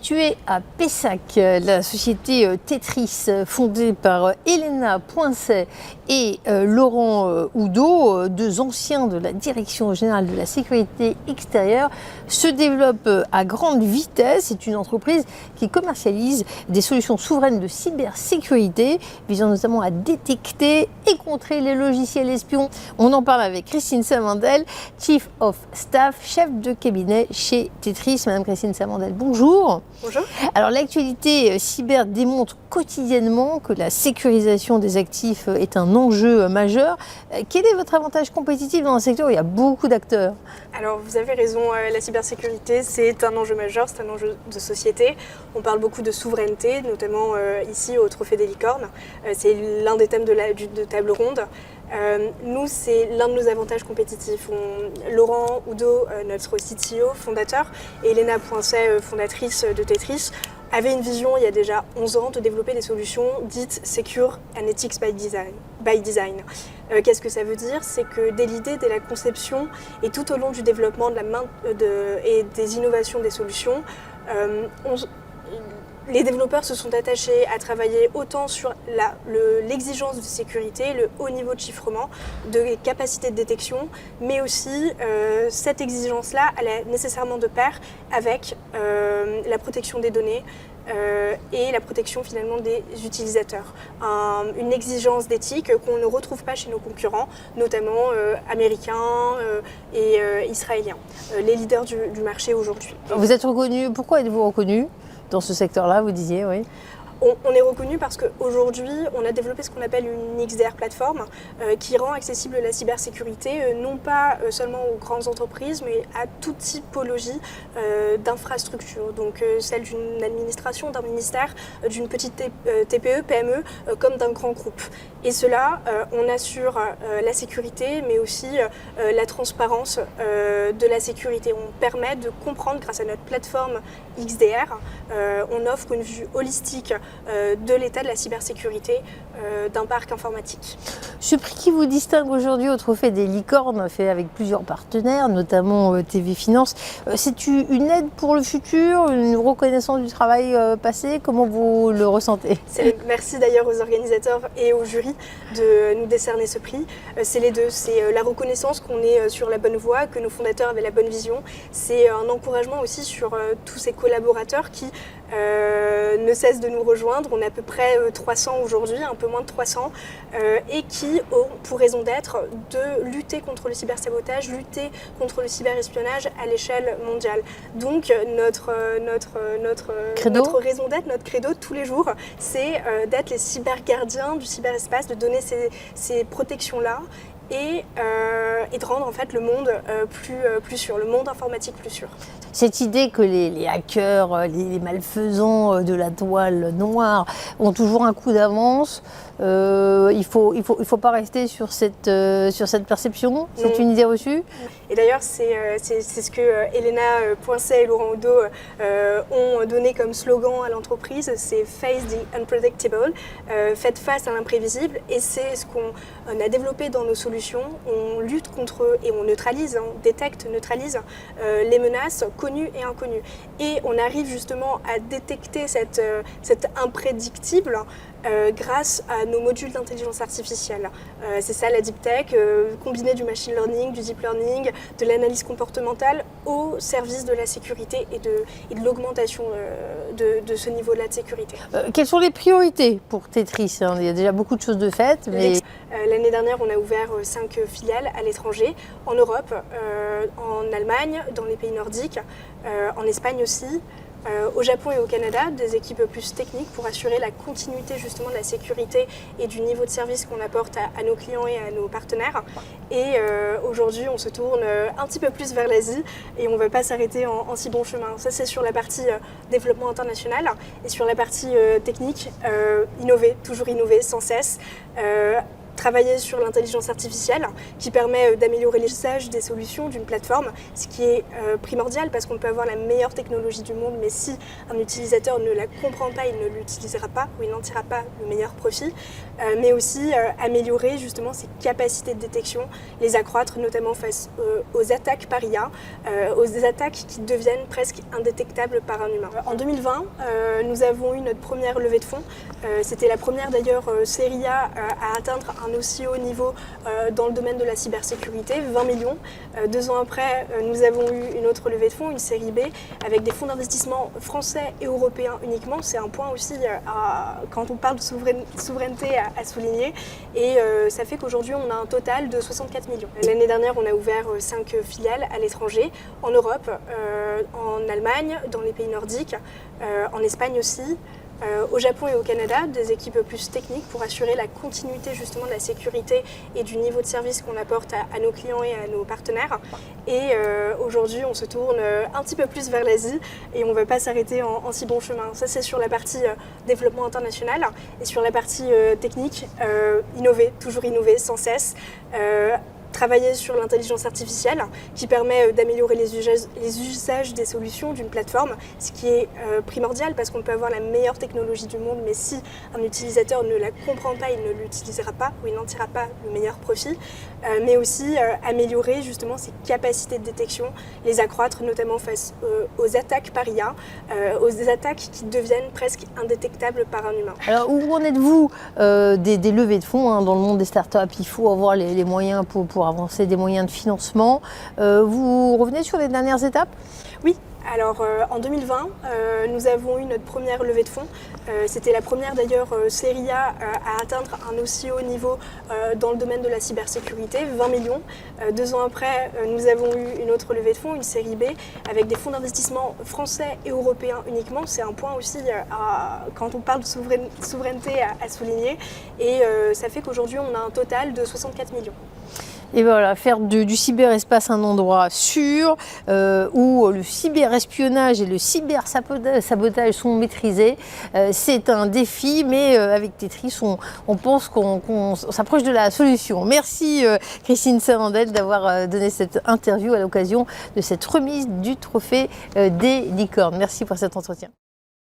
Située à Pessac, la société Tetris, fondée par Elena Poincet et Laurent Oudot, deux anciens de la Direction générale de la sécurité extérieure, se développe à grande vitesse. C'est une entreprise qui commercialise des solutions souveraines de cybersécurité, visant notamment à détecter et contrer les logiciels espions. On en parle avec Christine Samandel, Chief of Staff, chef de cabinet chez Tetris. Madame Christine Samandel, bonjour. Bonjour. Alors l'actualité cyber démontre quotidiennement que la sécurisation des actifs est un enjeu majeur. Quel est votre avantage compétitif dans un secteur où il y a beaucoup d'acteurs ? Alors vous avez raison, la cybersécurité c'est un enjeu majeur, c'est un enjeu de société. On parle beaucoup de souveraineté, notamment ici au Trophée des Licornes. C'est l'un des thèmes de table ronde. Nous, c'est l'un de nos avantages compétitifs. Laurent Oudot, notre CTO fondateur, et Elena Poincet, fondatrice de Tetris, avait une vision il y a déjà 11 ans de développer des solutions dites Secure and Ethics by Design. Qu'est-ce que ça veut dire ? C'est que dès l'idée, dès la conception et tout au long du développement et des innovations des solutions, les développeurs se sont attachés à travailler autant sur l'exigence de sécurité, le haut niveau de chiffrement, de capacité de détection, mais aussi cette exigence-là allait nécessairement de pair avec la protection des données et la protection finalement des utilisateurs. Une exigence d'éthique qu'on ne retrouve pas chez nos concurrents, notamment américains et israéliens, les leaders du marché aujourd'hui. Vous êtes reconnu, pourquoi êtes-vous reconnu dans ce secteur-là, vous disiez, oui. On est reconnu parce qu'aujourd'hui, on a développé ce qu'on appelle une XDR plateforme qui rend accessible la cybersécurité, non pas seulement aux grandes entreprises, mais à toute typologie d'infrastructures. Donc celle d'une administration, d'un ministère, d'une petite TPE, PME, comme d'un grand groupe. Et cela, on assure la sécurité, mais aussi la transparence de la sécurité. On permet de comprendre, grâce à notre plateforme XDR, on offre une vue holistique de l'état de la cybersécurité d'un parc informatique. Ce prix qui vous distingue aujourd'hui au Trophée des Licornes, fait avec plusieurs partenaires, notamment TV Finance, c'est une aide pour le futur, une reconnaissance du travail passé? Comment vous le ressentez? Merci d'ailleurs aux organisateurs et au jury de nous décerner ce prix. C'est les deux, c'est la reconnaissance qu'on est sur la bonne voie, que nos fondateurs avaient la bonne vision. C'est un encouragement aussi sur tous ces collaborateurs qui ne cessent de nous rejoindre. On est à peu près 300 aujourd'hui, un peu moins de 300, et qui ont pour raison d'être de lutter contre le cybersabotage, lutter contre le cyberespionnage à l'échelle mondiale. Donc notre raison d'être, notre credo tous les jours, c'est d'être les cybergardiens du cyberespace, de donner ces protections-là et de rendre en fait le monde plus sûr, le monde informatique plus sûr. Cette idée que les hackers, les malfaisants de la toile noire ont toujours un coup d'avance, il faut pas rester sur cette perception. C'est une idée reçue. Et d'ailleurs, c'est ce que Elena Poincet et Laurent Oudot ont donné comme slogan à l'entreprise, c'est Face the Unpredictable, faites face à l'imprévisible, et c'est ce qu'on a développé dans nos solutions. On lutte contre et on neutralise, on détecte, neutralise les menaces connues et inconnues. Et on arrive justement à détecter cet imprédictible grâce à nos modules d'intelligence artificielle. C'est ça la deep tech, combinée du machine learning, du deep learning, de l'analyse comportementale au service de la sécurité et de l'augmentation de ce niveau-là de sécurité. Quelles sont les priorités pour Tetris ? Il y a déjà beaucoup de choses de faites. Mais... L'année dernière, on a ouvert 5 filiales à l'étranger, en Europe, en Allemagne, dans les pays nordiques, en Espagne aussi. Au Japon et au Canada, des équipes plus techniques pour assurer la continuité justement de la sécurité et du niveau de service qu'on apporte à nos clients et à nos partenaires. Et aujourd'hui, on se tourne un petit peu plus vers l'Asie et on ne va pas s'arrêter en si bon chemin. Ça, c'est sur la partie développement international et sur la partie technique, toujours innover sans cesse. travailler sur l'intelligence artificielle qui permet d'améliorer l'usage des solutions d'une plateforme, ce qui est primordial parce qu'on peut avoir la meilleure technologie du monde, mais si un utilisateur ne la comprend pas, il ne l'utilisera pas ou il n'en tirera pas le meilleur profit, mais aussi améliorer justement ses capacités de détection, les accroître notamment face aux attaques par IA, aux attaques qui deviennent presque indétectables par un humain. En 2020, nous avons eu notre première levée de fonds. C'était la première d'ailleurs série A à atteindre un aussi haut niveau dans le domaine de la cybersécurité, 20 millions. 2 ans après, nous avons eu une autre levée de fonds, une série B, avec des fonds d'investissement français et européens uniquement. C'est un point aussi, quand on parle de souveraineté, à souligner. Et ça fait qu'aujourd'hui, on a un total de 64 millions. L'année dernière, on a ouvert 5 filiales à l'étranger, en Europe, en Allemagne, dans les pays nordiques, en Espagne aussi. Au Japon et au Canada, des équipes plus techniques pour assurer la continuité justement de la sécurité et du niveau de service qu'on apporte à nos clients et à nos partenaires. Et aujourd'hui, on se tourne un petit peu plus vers l'Asie et on ne va pas s'arrêter en si bon chemin. Ça, c'est sur la partie développement international et sur la partie technique, toujours innover sans cesse. Travailler sur l'intelligence artificielle qui permet d'améliorer les usages des solutions d'une plateforme, ce qui est primordial parce qu'on peut avoir la meilleure technologie du monde, mais si un utilisateur ne la comprend pas, il ne l'utilisera pas ou il n'en tirera pas le meilleur profit, mais aussi améliorer justement ses capacités de détection, les accroître notamment face aux attaques par IA, aux attaques qui deviennent presque indétectables par un humain. Alors où en êtes-vous des levées de fonds dans le monde des startups? Il faut avoir les moyens pour avancer, des moyens de financement. Vous revenez sur les dernières étapes? Oui. Alors en 2020, nous avons eu notre première levée de fonds. C'était la première d'ailleurs série A à atteindre un aussi haut niveau dans le domaine de la cybersécurité, 20 millions. 2 ans après, nous avons eu une autre levée de fonds, une série B, avec des fonds d'investissement français et européens uniquement. C'est un point aussi, quand on parle de souveraineté, à souligner. Et ça fait qu'aujourd'hui, on a un total de 64 millions. Et voilà, faire du cyberespace un endroit sûr, où le cyberespionnage et le cybersabotage sont maîtrisés, c'est un défi, mais avec Tetris, on pense qu'on s'approche de la solution. Merci Christine Sarandel d'avoir donné cette interview à l'occasion de cette remise du trophée des licornes. Merci pour cet entretien.